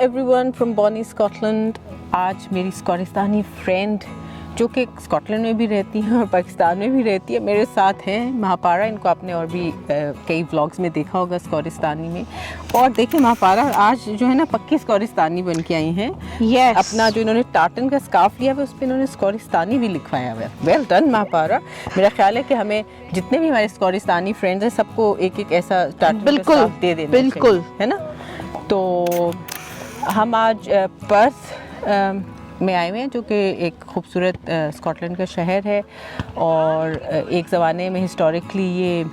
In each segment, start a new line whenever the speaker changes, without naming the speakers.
everyone from Bonnie, Scotland. आज मेरी स्कॉटिस्तानी friend जो कि स्कॉटलैंड में भी रहती हैं और पाकिस्तान में भी रहती है मेरे साथ हैं महापारा। इनको आपने और भी कई व्लॉग्स में देखा होगा स्कॉटिस्तानी में। और देखिए महापारा आज जो है ना पक्की स्कॉटिस्तानी बन के आई हैं।
Yes.
अपना जो इन्होंने टार्टन का स्कार्फ लिया हुआ है उस पर इन्होंने स्कॉटिस्तानी भी लिखवाया हुआ है। Well done Mahapara. मेरा ख्याल है कि हमें जितने भी हमारे स्कॉटिस्तानी फ्रेंड्स हैं सबको एक एक ऐसा टार्टन का स्कार्फ दे देना
बिल्कुल
चाहिए, है ना। तो हम आज पर्थ में आए हुए हैं जो कि एक खूबसूरत स्कॉटलैंड का शहर है और एक ज़माने में हिस्टोरिकली ये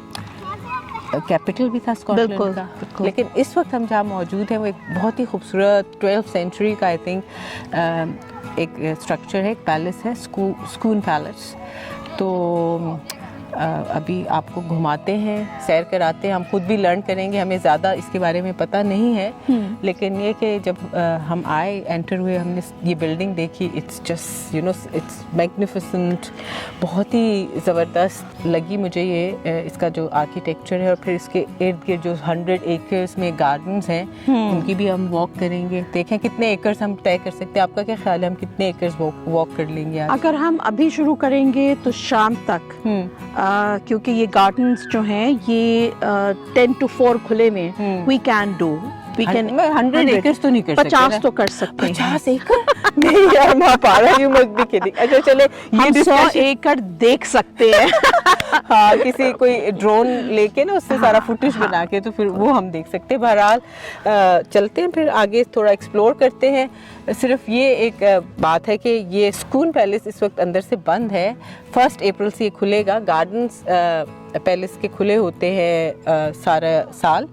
कैपिटल भी था स्कॉटलैंड का।
बिल्कुल।
लेकिन इस वक्त हम जहाँ मौजूद हैं वो एक बहुत ही खूबसूरत 12th सेंचुरी का आई थिंक एक स्ट्रक्चर है, एक पैलेस है, स्कून पैलेस। तो अभी आपको घुमाते हैं, सैर कराते हैं, हम खुद भी लर्न करेंगे। हमें ज़्यादा इसके बारे में पता नहीं है लेकिन ये कि जब हम आए एंटर हुए हमने ये बिल्डिंग देखी, it's just you know it's magnificent. बहुत ही ज़बरदस्त लगी मुझे ये इसका जो आर्किटेक्चर है। और फिर इसके इर्द गिर्द जो 100 एकर्स में गार्डन्स हैं उनकी भी हम वॉक करेंगे। देखें कितने एकर्स हम तय कर सकते हैं। आपका क्या ख्याल है हम कितने एकर्स वॉक कर लेंगे आज?
अगर हम अभी शुरू करेंगे तो शाम तक क्योंकि ये गार्डन्स जो हैं ये 10 to 4 खुले में we can do. We can
100 acres तो नहीं कर सकते।
50 तो कर सकते हैं।
50 एकड़ नहीं यार Mahapara you must be kidding. अच्छा चले
हम 100 एकड़ देख सकते हैं।
हाँ किसी कोई ड्रोन लेके ना उससे सारा फुटेज बना के तो फिर वो हम देख सकते हैं। बहरहाल चलते हैं फिर आगे थोड़ा एक्सप्लोर करते हैं। सिर्फ ये एक बात है कि ये स्कून पैलेस इस वक्त अंदर से बंद है। 1 अप्रैल से ये खुलेगा। गार्डन्स पैलेस के खुले होते हैं सारा साल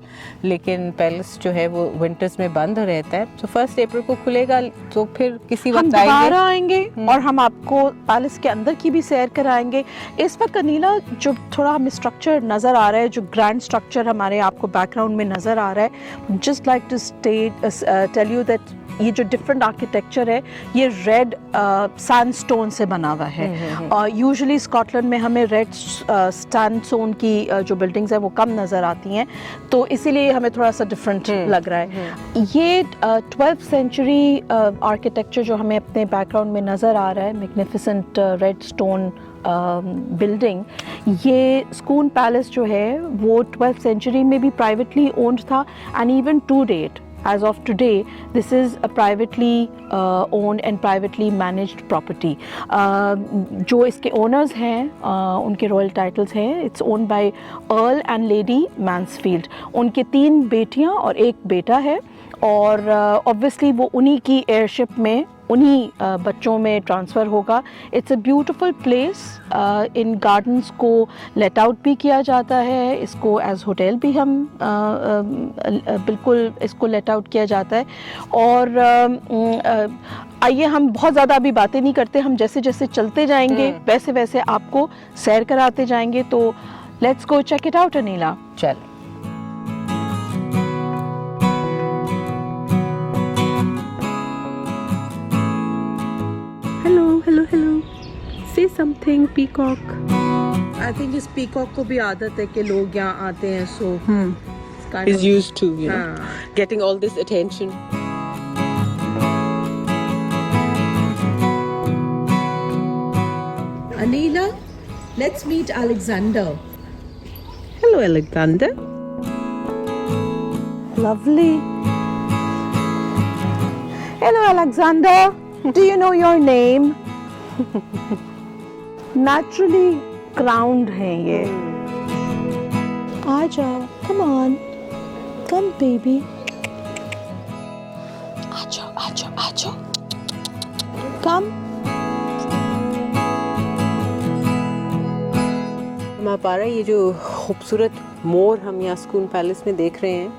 लेकिन पैलेस जो है वो विंटर्स में बंद रहता है। तो 1 अप्रैल को खुलेगा तो फिर किसी
हम
वक्त
दोबारा आएंगे और हम आपको पैलेस के अंदर की भी सैर कराएंगे। इस वक्त अनीला जो थोड़ा हमें स्ट्रक्चर नज़र आ रहा है, जो ग्रैंड स्ट्रक्चर हमारे आपको बैकग्राउंड में नज़र आ रहा है, just like to tell you that ये जो डिफरेंट आर्किटेक्चर है ये रेड सैंडस्टोन से बना हुआ है। और यूजुअली स्कॉटलैंड में हमें रेड सैंडस्टोन की जो बिल्डिंग्स हैं वो कम नज़र आती हैं तो इसीलिए हमें थोड़ा सा डिफरेंट लग रहा है। ये 12th सेंचुरी आर्किटेक्चर जो हमें अपने बैकग्राउंड में नज़र आ रहा है, मैग्निफिसेंट रेड स्टोन बिल्डिंग, ये स्कून पैलेस जो है वो 12th सेंचुरी में भी प्राइवेटली ओन्ड था and even to date as of today this is a privately owned and privately managed property. जो इसके owners हैं उनके royal titles हैं, it's owned by Earl and Lady Mansfield. उनके 3 बेटियां और 1 बेटा है और obviously वो उन्हीं की heirship में उन्हीं बच्चों में ट्रांसफ़र होगा। It's a beautiful place. In gardens को लेट आउट भी किया जाता है, इसको एज होटल भी हम बिल्कुल इसको लेट आउट किया जाता है। और आइए हम बहुत ज़्यादा अभी बातें नहीं करते, हम जैसे जैसे चलते जाएंगे वैसे वैसे आपको सैर कराते जाएंगे। तो let's go check it out Anila.
चल
Hello. Say something, peacock.
I think इस पीकॉक को भी आदत है कि लोग यहाँ आते हैं सो
is used to you know getting all this attention.
Anila, let's meet Alexander.
Hello, Alexander.
Lovely. Hello, Alexander. Do you know your name? Naturally crowned हैं ये। आ जाओ, come on, come baby. आ जाओ। Come.
महापारा ये जो खूबसूरत मोर हम यहाँ स्कून पैलेस में देख रहे हैं,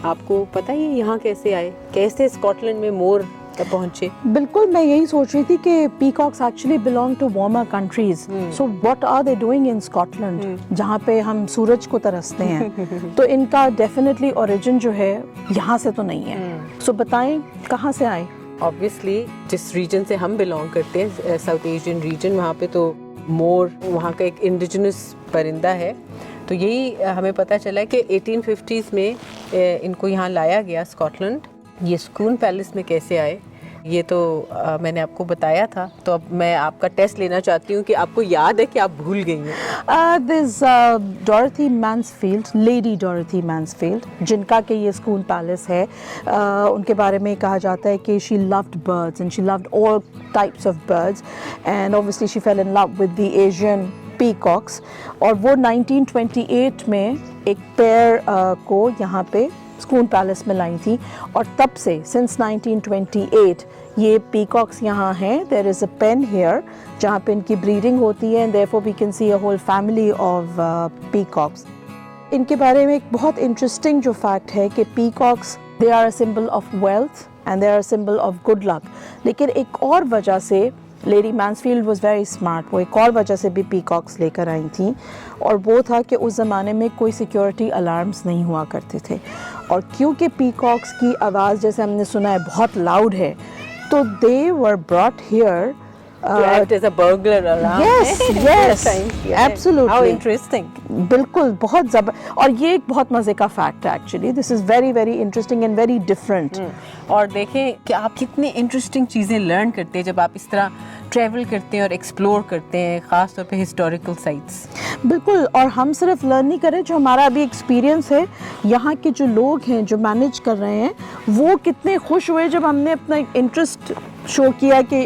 आपको पता है ये यहाँ कैसे आए, कैसे स्कॉटलैंड में मोर पहुंचे?
बिल्कुल, मैं यही सोच रही थी कि peacocks actually belong to warmer countries, so what are they doing in Scotland जहाँ पे हम सूरज को तरसते हैं। तो इनका डेफिनेटली ओरिजिन जो है यहाँ से तो नहीं है। सो बताएं कहाँ से आए?
ऑब्वियसली जिस रीजन से हम बिलोंग करते हैं, साउथ एशियन रीजन, वहाँ पे तो मोर वहाँ का एक इंडिजिनस परिंदा है। तो यही हमें पता चला कि 1850s में इनको यहाँ लाया गया स्कॉटलैंड ये सुकून पैलेस में कैसे आए ये तो मैंने आपको बताया था, तो अब मैं आपका टेस्ट लेना चाहती हूँ कि आपको याद है कि आप भूल गई हैं।
This Dorothy Mansfield, lady Dorothy Mansfield, जिनका कि ये स्कून पैलेस है, उनके बारे में कहा जाता है कि she loved birds and she loved all types of birds and obviously she fail in love with the Asian peacocks. और वो 1928 में एक पेयर को यहाँ पे स्कून पैलेस में लाई थी और तब से सिंस 1928 ये पीकॉक्स यहाँ हैं। There is a pen here जहाँ पे इनकी ब्रीडिंग होती है and therefore we can see a whole family of peacocks. इनके बारे में एक बहुत इंटरेस्टिंग जो फैक्ट है कि peacocks they are a symbol of wealth and they are a symbol of good luck. लेकिन एक और वजह से lady Mansfield was very smart, वो एक और वजह से भी पीकॉक्स लेकर आई थी और वो था कि उस ज़माने में कोई सिक्योरिटी अलार्म्स नहीं हुआ करते थे और क्योंकि पीकॉक्स की आवाज़ जैसे हमने सुना है बहुत लाउड है, तो they were brought here
To act as a burglar alarm.
yes, absolutely.
How interesting.
बिल्कुल, बहुत और ये एक बहुत मज़े का फैक्ट है actually. This is very very interesting and very different.
और देखें कि आप कितनी इंटरेस्टिंग चीज़ें लर्न करते हैं जब आप इस तरह ट्रैवल करते हैं और एक्सप्लोर करते हैं, ख़ास तौर पे हिस्टोरिकल साइट्स।
बिल्कुल, और हम सिर्फ लर्न नहीं करें, जो हमारा अभी एक्सपीरियंस है, यहाँ के जो लोग हैं जो मैनेज कर रहे हैं वो कितने खुश हुए जब हमने अपना इंटरेस्ट शो किया कि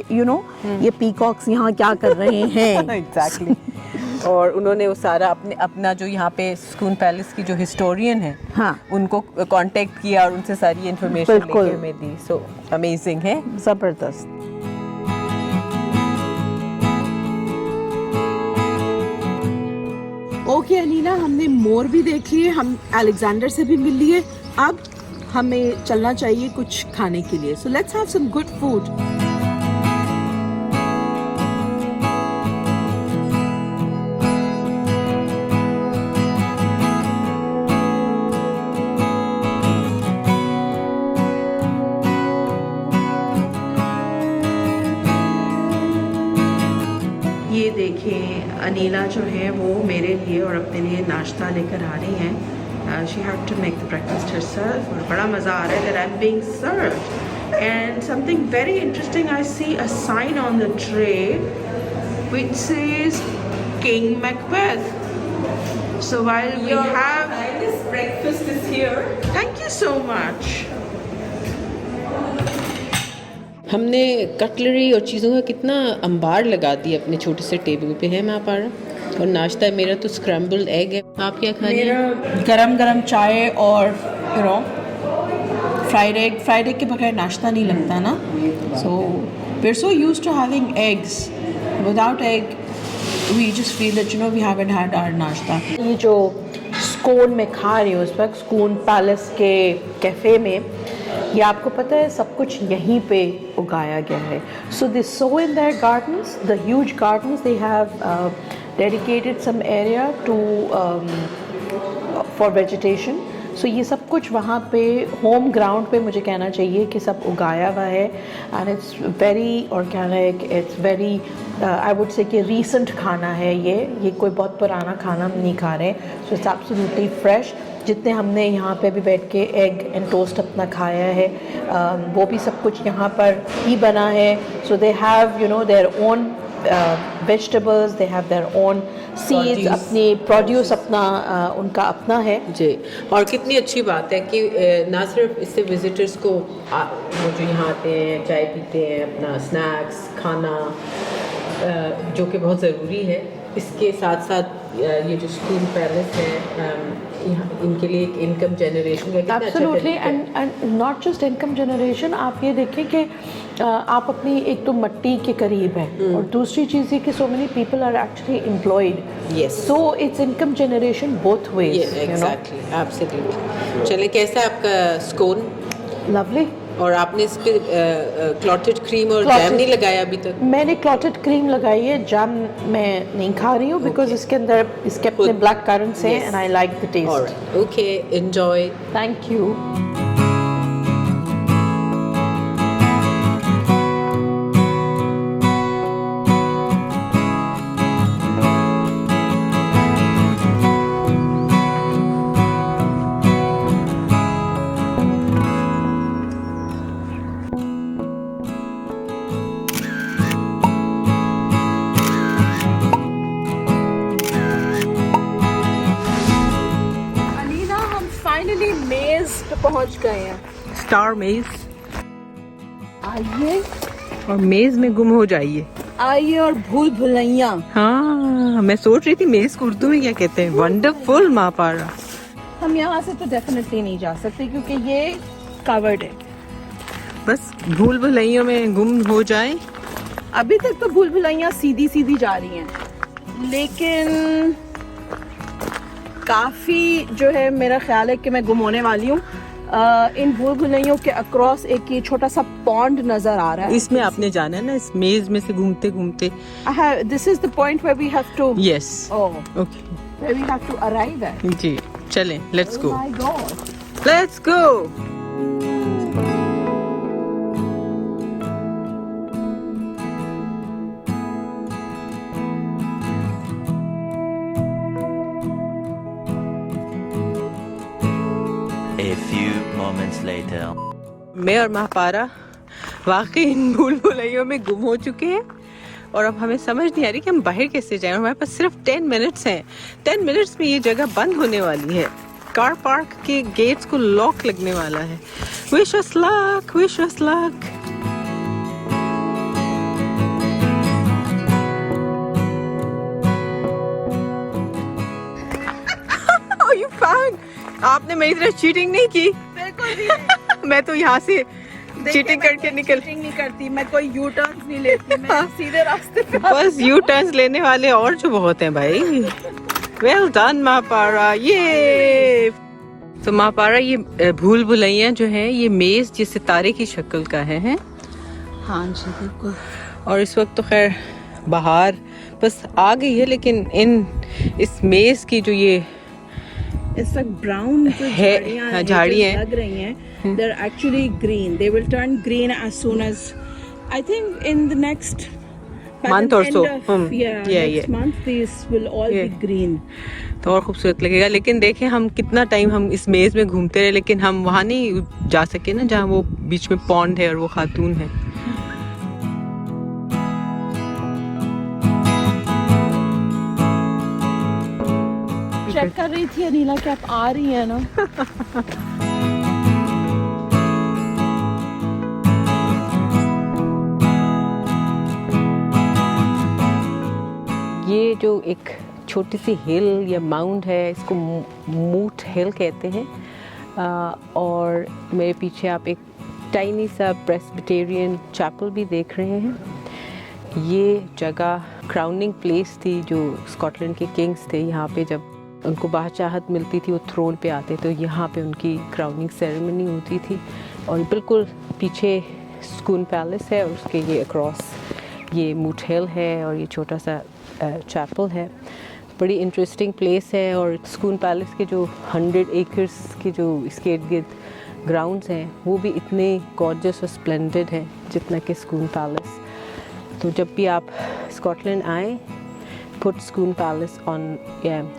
ये पीकॉक्स यहाँ क्या कर रहे हैं।
एग्जैक्टली। और उन्होंने वो सारा अपना जो यहाँ पे सुकून पैलेस की जो हिस्टोरियन है,
हाँ,
उनको कांटेक्ट किया और उनसे सारी इन्फॉर्मेशन लेके हमें दी। सो अमेजिंग है,
ज़बरदस्त। ओके अनीला, हमने मोर भी देख लिए, हम अलेक्जेंडर से भी मिल लिए, अब हमें चलना चाहिए कुछ खाने के लिए। So let's have some good food. ये देखें, अनीला जो है वो मेरे लिए और अपने लिए नाश्ता लेकर आ रही हैं। She had to make the breakfast herself और बड़ा मज़ा आ रहा है that I'm being served. And something very interesting, I see a sign on the tray which says King Macbeth. So while we have
finest breakfast is here.
Thank you so much.
हमने cutlery और चीज़ों का कितना अंबार लगा दिया अपने छोटे से टेबल पे, है माँ पारा। और नाश्ता मेरा तो स्क्रैम्बल्ड एग है। आप क्या खा रही हैं?
मेरा गरम गरम चाय और फ्राइड एग के बगैर नाश्ता नहीं लगता ना। So we are so used to having eggs, without egg we just feel that we haven't had our नाश्ता। ये जो स्कोन में खा रही हूँ उस वक्त स्कून पैलेस के कैफ़े में, ये आपको पता है सब कुछ यहीं पे उगाया गया है। So they so in their gardens, the huge gardens, they have dedicated some area to for vegetation. So ये सब कुछ वहाँ पे होम ग्राउंड पे मुझे कहना चाहिए कि सब उगाया हुआ है and it's very organic, it's very I would say कि recent खाना है ये कोई बहुत पुराना खाना हम नहीं खा रहे। So it's absolutely fresh. जितने हमने यहाँ पे भी बैठ के एग एंड टोस्ट अपना खाया है वो भी सब कुछ यहाँ पर ही बना है। So they have their own vegetables, they have their own seeds, अपने प्रोड्यूस अपना उनका अपना है
जी। और कितनी अच्छी बात है कि ना सिर्फ इससे विजिटर्स को वो जो यहाँ आते हैं चाय पीते हैं, अपना स्नैक्स खाना जो कि बहुत ज़रूरी है, इसके साथ साथ ये जो स्कून पैलेस है इनके लिए एक इनकम जनरेशन का कितना
absolutely and not just income generation. आप ये देखें कि आप अपनी एक तो मट्टी के करीब हैं और दूसरी चीज़ ये कि so many people are actually employed, so it's income generation both ways.
Exactly, absolutely. चले, कैसा है आपका स्कोन?
लवली।
और आपने इस पे क्लॉटेड क्रीम और जैम नहीं लगाया अभी तक?
मैंने क्लॉटेड क्रीम लगाई है, जैम मैं नहीं खा रही हूँ बिकॉज इसके अंदर इसके अपने ब्लैक करंट्स हैं and I like the taste.
Okay, enjoy.
Thank you. Finally maze पे पहुंच गए हैं।
स्टार मेज,
आइए
और मेज में गुम हो जाइए।
आइए और भूल भुलैया।
हाँ, मैं सोच रही थी मेज को उर्दू में क्या कहते हैं। वंडरफुल महापारा।
हम यहाँ से तो डेफिनेटली नहीं जा सकते क्योंकि ये कवर्ड है।
बस भूल भुलैयों में गुम हो जाए।
अभी तक तो भूल भुलैया सीधी सीधी जा रही हैं, लेकिन काफ़ी जो है मेरा ख्याल है कि मैं गुम होने वाली हूँ। इन भूल भुलैयों के अक्रॉस एक ये छोटा सा पॉन्ड नजर आ रहा है।
इसमें आपने जाना है ना, इस मेज में से घूमते घूमते।
This is the point where we have to
yes,
okay,
okay,
where we have to arrive at.
जी चलें, let's go,
my god.
Let's go.
A few moments later.
मैं और महापारा वाकई इन भूल भुलैयों में गुम हो चुके हैं और अब हमें समझ नहीं आ रही कि हम बाहर कैसे जाएं। हमारे पास सिर्फ 10 मिनट्स हैं। 10 मिनट्स में ये जगह बंद होने वाली है। कार पार्क के गेट्स को लॉक लगने वाला है। Wish us luck, wish us luck. Yu Fang, आपने मेरी तरह चीटिंग नहीं की।
बिल्कुल भी
मैं तो यहाँ से चीटिंग करके निकल।
चीटिंग नहीं करती मैं, कोई यू टर्न्स नहीं लेती मैं, सीधे रास्ते पे।
बस यू टर्न्स लेने वाले और जो बहुत हैं भाई। Well done Mahapara. ये तो महापारा, ये भूल भुलैया जो है ये मेज जिस सितारे की शक्ल का है।
हाँ जी बिल्कुल।
और इस वक्त तो खैर बाहर बस आ गई है, लेकिन इस मेज की जो ये
इस वक्त ब्राउन जो
है,
झाड़ियाँ
हाँ, झाड़ियाँ
लग रही हैं, they're actually green. They will turn green as soon as, I think, in the next by
Month
the
or
end
so.
of, next
Yeah.
month these will all
Yeah.
be green.
तो और खूबसूरत लगेगा। लेकिन देखें हम कितना time हम इस मेज में घूमते रहे, लेकिन हम वहाँ नहीं जा सके ना जहाँ वो बीच में पॉन्ड है और वो खातून है।
चेक कर रही थी अनीला कि आप आ रही है ना।
ये जो एक छोटी सी हिल या माउंट है, इसको मूट हिल कहते हैं। और मेरे पीछे आप एक टाइनी सा प्रेस्बिटेरियन चैपल भी देख रहे हैं। ये जगह क्राउनिंग प्लेस थी, जो स्कॉटलैंड के किंग्स थे यहाँ पे जब उनको बादशाहत मिलती थी, वो थ्रोन पे आते तो यहाँ पे उनकी क्राउनिंग सेरेमनी होती थी। और बिल्कुल पीछे स्कून पैलेस है और उसके ये अक्रॉस ये मूट हिल है और ये छोटा सा चैपल है। बड़ी इंटरेस्टिंग प्लेस है। और स्कून पैलेस के जो 100 एकर्स के जो इसके इर्द गिर्द ग्राउंड्स हैं वो भी इतने गॉर्जियस और स्प्लेंडेड हैं जितना कि स्कून पैलेस। तो जब भी आप स्कॉटलैंड आएँ, put Scone Palace on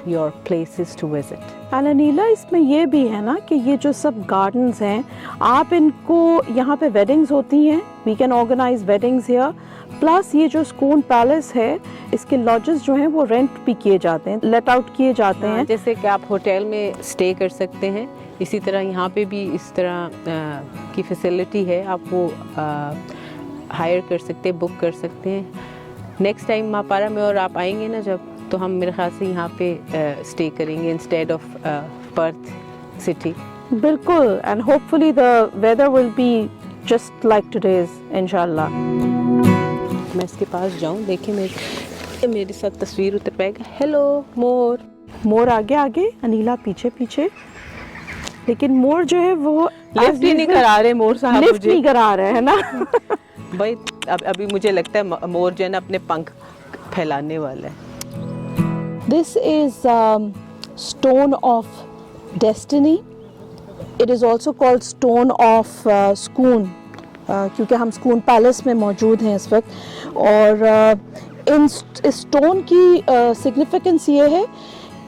your places to visit.
Anila, इसमें ये भी है ना कि ये जो सब गार्डन्स हैं, आप इनको यहाँ पे वेडिंग्स होती हैं, we can organise weddings here. Plus ये जो स्कून पैलेस है, इसके लॉजेस जो हैं वो रेंट भी किए जाते हैं, लेट आउट किए जाते हैं।
जैसे कि आप होटल में स्टे कर सकते हैं, इसी तरह यहाँ पे भी इस तरह की फैसिलिटी है। आप वो हायर कर सकते हैं, बुक कर सकते हैं। नेक्स्ट टाइम महापारा में और आप आएंगे ना जब, तो हम मेरे ख्याल से यहाँ पे स्टे करेंगे इंस्टेड ऑफ पर्थ सिटी।
बिल्कुल, and hopefully the weather will be just like today's इंशाल्लाह।
मैं इसके पास जाऊँ, देखिए मेरे साथ तस्वीर उतर पाएगा। हेलो मोर।
मोर आगे आगे, अनीला पीछे पीछे। लेकिन मोर जो है वो
लिफ्ट ही नहीं करा रहे मोर साहब,
लिफ्ट नहीं करा रहे है ना।
भाई अभी मुझे लगता है मोर जो है ना अपने पंख फैलाने वाला है।
This is stone of destiny. It is also called stone of Scone, क्योंकि हम स्कून पैलेस में मौजूद हैं इस वक्त। और इस स्टोन की सिग्निफिकेंस ये है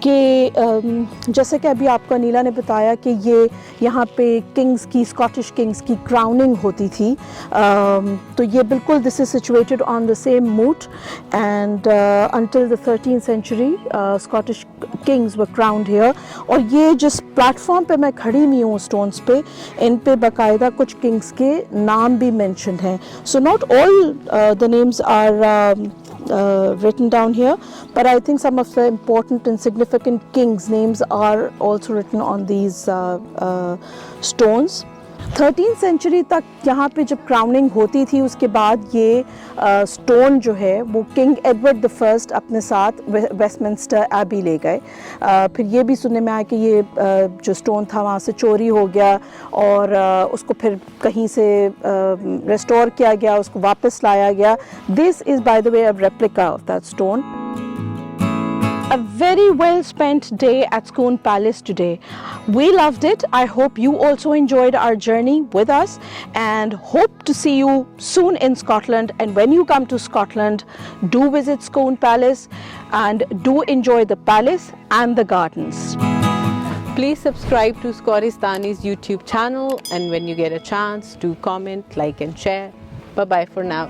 कि जैसे कि अभी आपको अनीला ने बताया कि ये यहाँ पे किंग्स की, स्कॉटिश किंग्स की क्राउनिंग होती थी, तो ये बिल्कुल this is situated on the same moat and until the 13th century Scottish kings were crowned here. और ये जिस प्लेटफॉर्म पे मैं खड़ी हुई हूँ स्टोन्स पे, इन पे बाकायदा कुछ किंग्स के नाम भी मेंशन हैं। So not all the names are written down here, but I think some of the important and significant kings' names are also written on these stones. 13th century तक यहाँ पे जब क्राउनिंग होती थी, उसके बाद ये स्टोन जो है वो किंग एडवर्ड द फर्स्ट अपने साथ वेस्टमिंस्टर एबी ले गए। फिर ये भी सुनने में आया कि ये जो स्टोन था वहाँ से चोरी हो गया और उसको फिर कहीं से रेस्टोर किया गया, उसको वापस लाया गया। This is by the way a replica of that stone. A very well spent day at Scone Palace today. We loved it. I hope you also enjoyed our journey with us and hope to see you soon in Scotland. And when you come to Scotland, do visit Scone Palace and do enjoy the palace and the gardens.
Please subscribe to Scoristani's YouTube channel, and when you get a chance, do comment, like and share. Bye bye for now.